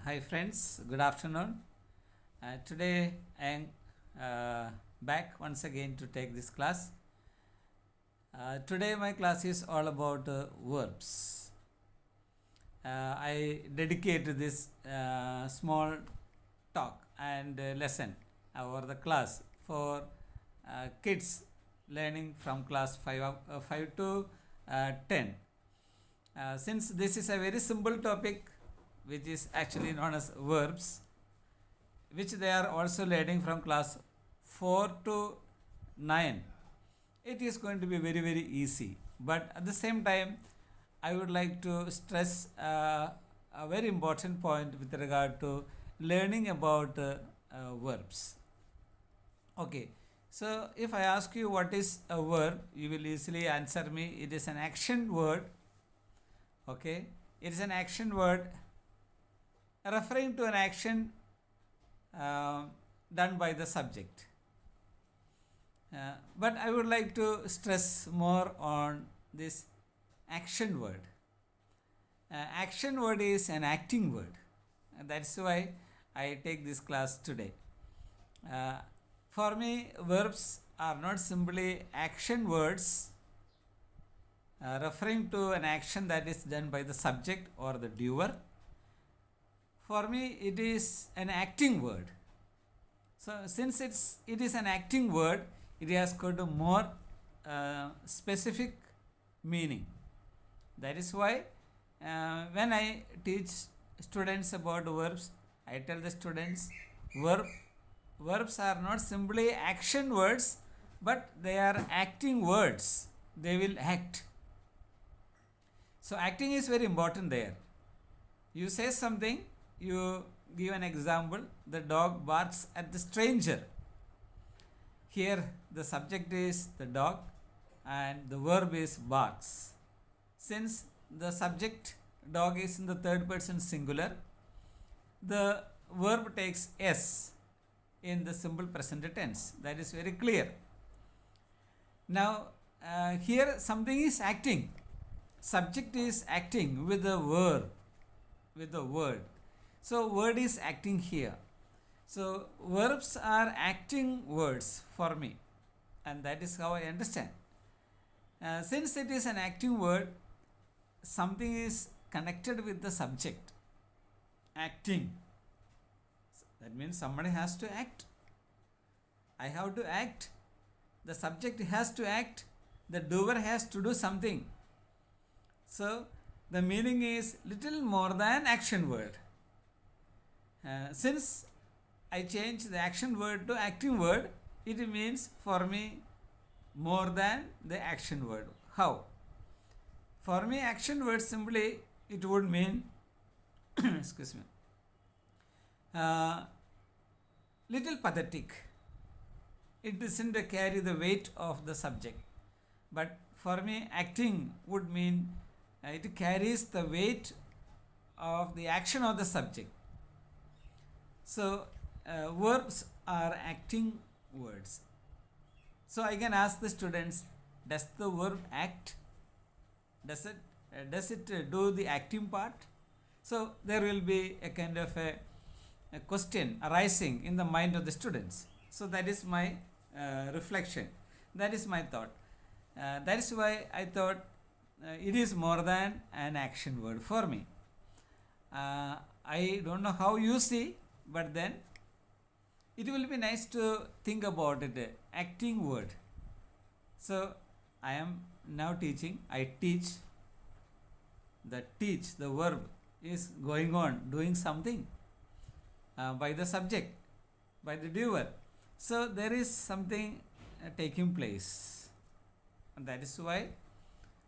Hi friends, good afternoon. Today I am back once again to take this class. Today my class is all about verbs. I dedicate this small talk and lesson over the class for kids learning from class 5 to 10. Since this is a very simple topic which is actually known as verbs, which they are also learning from class 4 to 9, it is going to be very easy. But at the same time, I would like to stress a very important point with regard to learning about verbs. Okay, so if I ask you what is a verb, you will easily answer me. It is an action word. Okay, it is an action word referring to an action done by the subject. But I would like to stress more on this action word. Action word is an acting word. That's why I take this class today. For me, verbs are not simply action words referring to an action that is done by the subject or the doer. For me, it is an acting word. So since it is an acting word, it has got a more specific meaning. That is why when I teach students about verbs, I tell the students verbs are not simply action words, but they are acting words. They will act. So acting is very important there. You say something, you give an example, the dog barks at the stranger. Here the subject is the dog and the verb is barks. Since the subject dog is in the third person singular, the verb takes S in the simple present tense. That is very clear. Now here something is acting. Subject is acting with the verb, with the word. So word is acting here. So verbs are acting words for me, and that is how I understand. Since it is an acting word, something is connected with the subject. Acting. That means somebody has to act. I have to act. The subject has to act. The doer has to do something. So the meaning is little more than action word. Since I change the action word to acting word, it means for me more than the action word. How? For me, action word simply it would mean excuse me, little pathetic. It doesn't carry the weight of the subject. But for me, acting would mean it carries the weight of the action of the subject. So verbs are acting words. So I can ask the students, does the verb act? Does it do the acting part? So there will be a kind of a question arising in the mind of the students. So that is my reflection. That is my thought. That is why I thought it is more than an action word for me. I don't know how you see, but then it will be nice to think about it, acting word. So I am now teaching, I teach, the verb is going on, doing something by the subject, by the doer. So there is something taking place. And that is why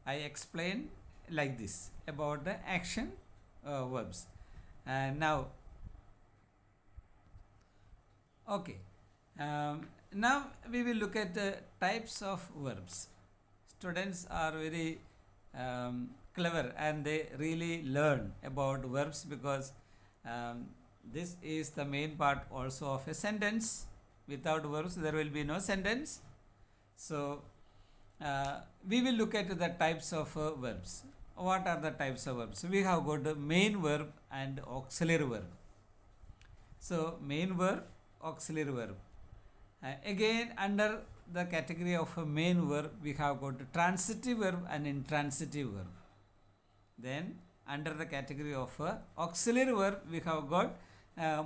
I explain like this about the action verbs. Now, okay. Now we will look at the types of verbs. Students are very clever and they really learn about verbs because this is the main part also of a sentence. Without verbs there will be no sentence. So we will look at the types of verbs. What are the types of verbs? We have got the main verb and auxiliary verb. So main verb, auxiliary verb. Again, under the category of a main verb, we have got transitive verb and intransitive verb. Then under the category of auxiliary verb, we have got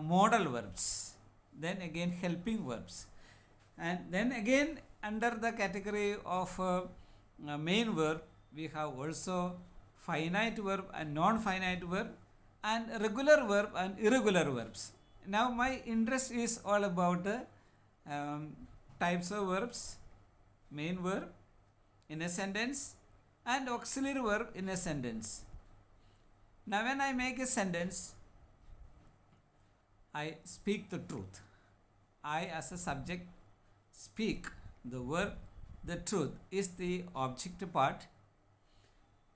modal verbs. Then again helping verbs. And then again under the category of main verb, we have also finite verb and non-finite verb, and regular verb and irregular verbs. Now my interest is all about types of verbs, main verb in a sentence and auxiliary verb in a sentence. Now when I make a sentence, I speak the truth. I as a subject speak the verb, the truth is the object part.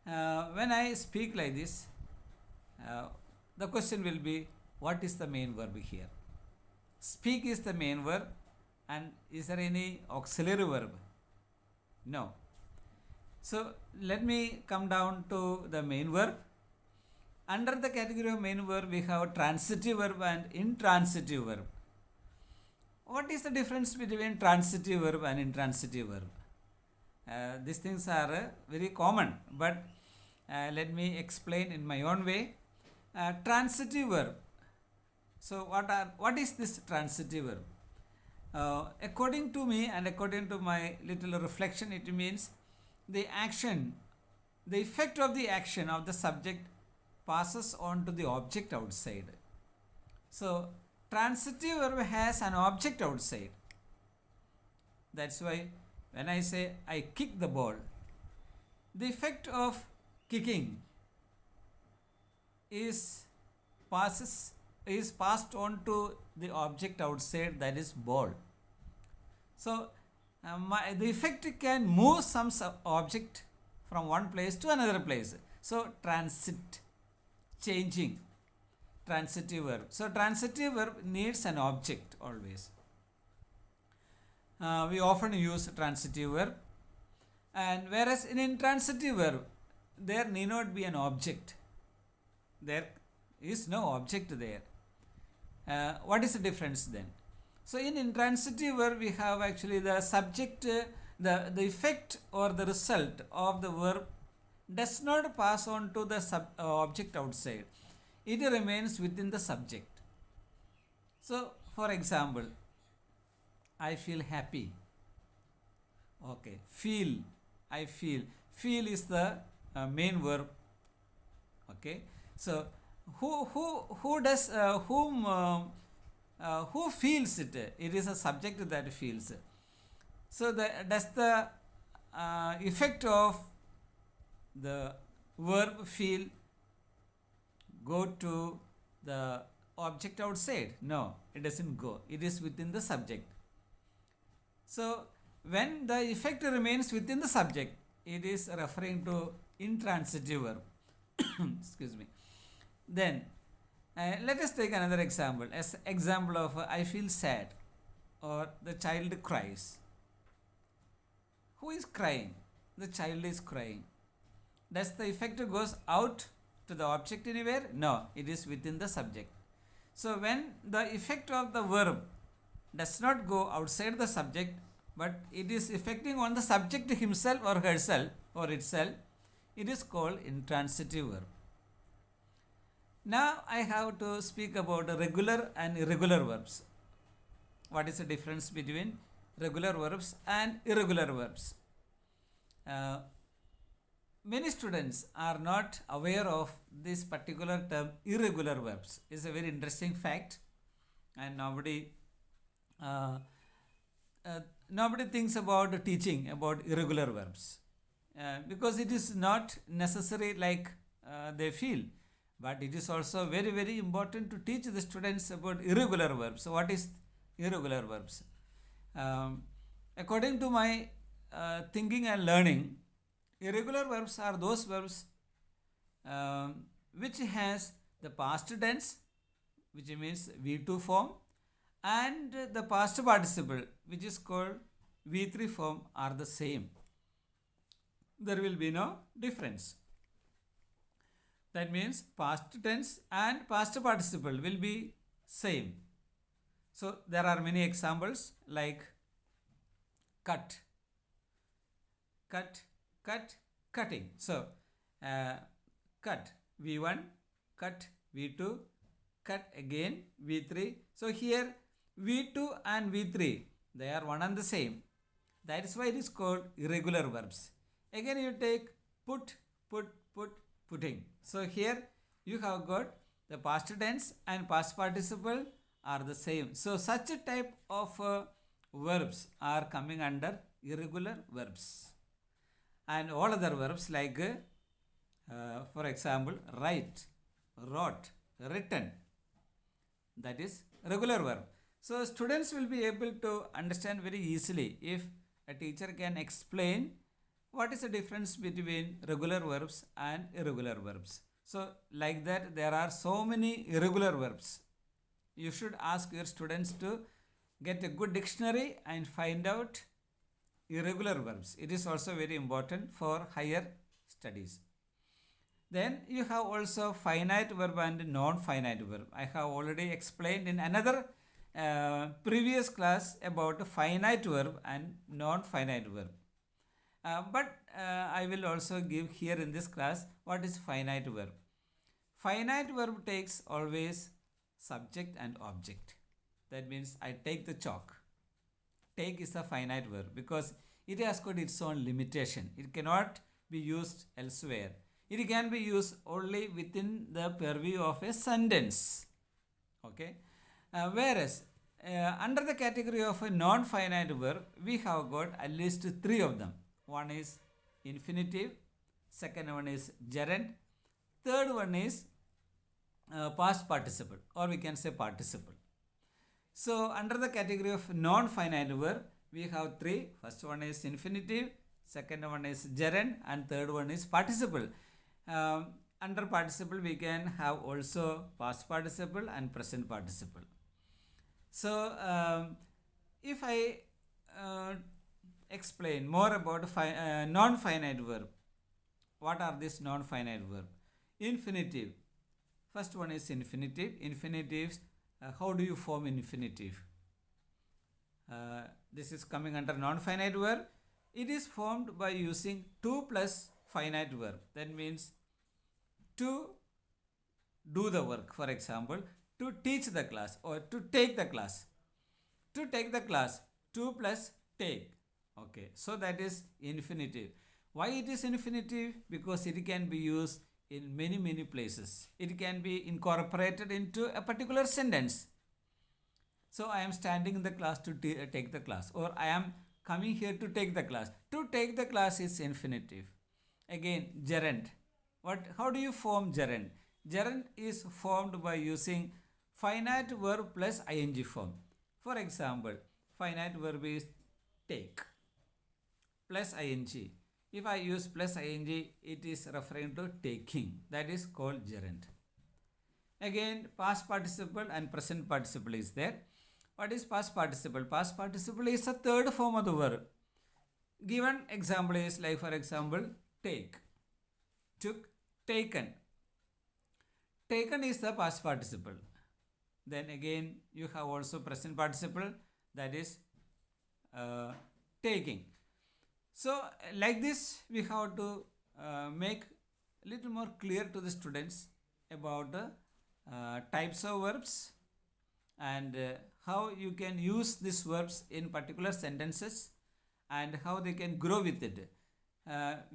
When I speak like this, the question will be, what is the main verb here? Speak is the main verb, and is there any auxiliary verb? No. So let me come down to the main verb. Under the category of main verb, we have transitive verb and intransitive verb. What is the difference between transitive verb and intransitive verb? These things are very common, but let me explain in my own way. Transitive verb. So what is this transitive verb? According to me and according to my little reflection, it means the action, the effect of the action of the subject passes on to the object outside. So transitive verb has an object outside. That's why when I say I kick the ball, the effect of kicking is passed on to the object outside, that is ball. So the effect can move some object from one place to another place. So transit, changing, transitive verb. So transitive verb needs an object always. We often use transitive verb, and whereas in intransitive verb there need not be an object. There is no object there. What is the difference then? So in intransitive verb we have actually the subject, the effect or the result of the verb does not pass on to the object outside. It remains within the subject. So for example, I feel happy. Okay, feel, I feel. Feel is the main verb. Okay, so who feels it? It is a subject that feels. So does the effect of the verb feel go to the object outside? No, it doesn't go. It is within the subject. So when the effect remains within the subject, it is referring to intransitive verb. Excuse me. Then let us take another example. As example of I feel sad, or the child cries. Who is crying? The child is crying. Does the effect goes out to the object anywhere? No, it is within the subject. So when the effect of the verb does not go outside the subject, but it is affecting on the subject himself or herself or itself, it is called intransitive verb. Now I have to speak about regular and irregular verbs. What is the difference between regular verbs and irregular verbs? Many students are not aware of this particular term irregular verbs. It's a very interesting fact, and nobody thinks about teaching about irregular verbs because it is not necessary like they feel. But it is also very, very important to teach the students about irregular verbs. So what is irregular verbs? According to my thinking and learning, irregular verbs are those verbs which has the past tense, which means V2 form, and the past participle, which is called V3 form, are the same. There will be no difference. That means past tense and past participle will be same. So there are many examples like cut, cut, cut, cutting. So uh, cut V1, cut V2, cut again V3. So here V2 and V3, they are one and the same. That is why it is called irregular verbs. Again you take put, putting. So here you have got the past tense and past participle are the same. So such a type of verbs are coming under irregular verbs. And all other verbs like for example write, wrote, written, that is regular verb. So students will be able to understand very easily if a teacher can explain what is the difference between regular verbs and irregular verbs. So like that there are so many irregular verbs. You should ask your students to get a good dictionary and find out irregular verbs. It is also very important for higher studies. Then you have also finite verb and non-finite verb. I have already explained in another previous class about finite verb and non-finite verb. But I will also give here in this class what is finite verb. Finite verb takes always subject and object. That means I take the chalk. Take is a finite verb because it has got its own limitation. It cannot be used elsewhere. It can be used only within the purview of a sentence. Okay. Whereas under the category of a non-finite verb, we have got at least three of them. One is infinitive, second one is gerund, third one is past participle, or we can say participle. So under the category of non-finite verb, we have three. First one is infinitive, second one is gerund, and third one is participle. Under participle we can have also past participle and present participle. So if I explain more about non-finite verb, what are these non-finite verb? Infinitive. First one is infinitive. Infinitives, how do you form infinitive? This is coming under non-finite verb. It is formed by using 2 plus finite verb. That means to do the work, for example, to teach the class or to take the class. To take the class, 2 plus take. Okay, so that is infinitive. Why it is infinitive? Because it can be used in many places. It can be incorporated into a particular sentence. So I am standing in the class to take the class, or I am coming here to take the class. To take the class is infinitive. Again, gerund. How do you form gerund? Gerund is formed by using finite verb plus ing form. For example, finite verb is take plus ing. If I use plus ing, it is referring to taking. That is called gerund. Again, past participle and present participle is there. What is past participle? Past participle is a third form of the verb. Given example is like, for example, take, took, taken. Taken is the past participle. Then again you have also present participle, that is taking. So like this we have to make a little more clear to the students about the types of verbs and how you can use these verbs in particular sentences and how they can grow with it.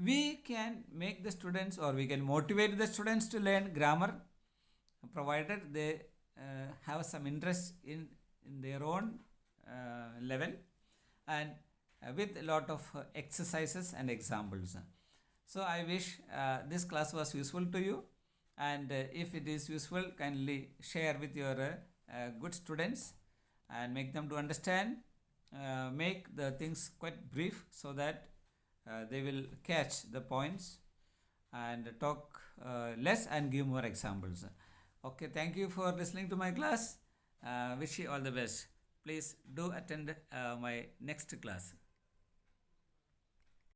We can make the students, or we can motivate the students to learn grammar, provided they have some interest in their own level, and with a lot of exercises and examples. So I wish this class was useful to you, and if it is useful, kindly share with your good students and make them to understand. Make the things quite brief so that they will catch the points, and talk less and give more examples. Okay, thank you for listening to my class. Wish you all the best. Please do attend my next class.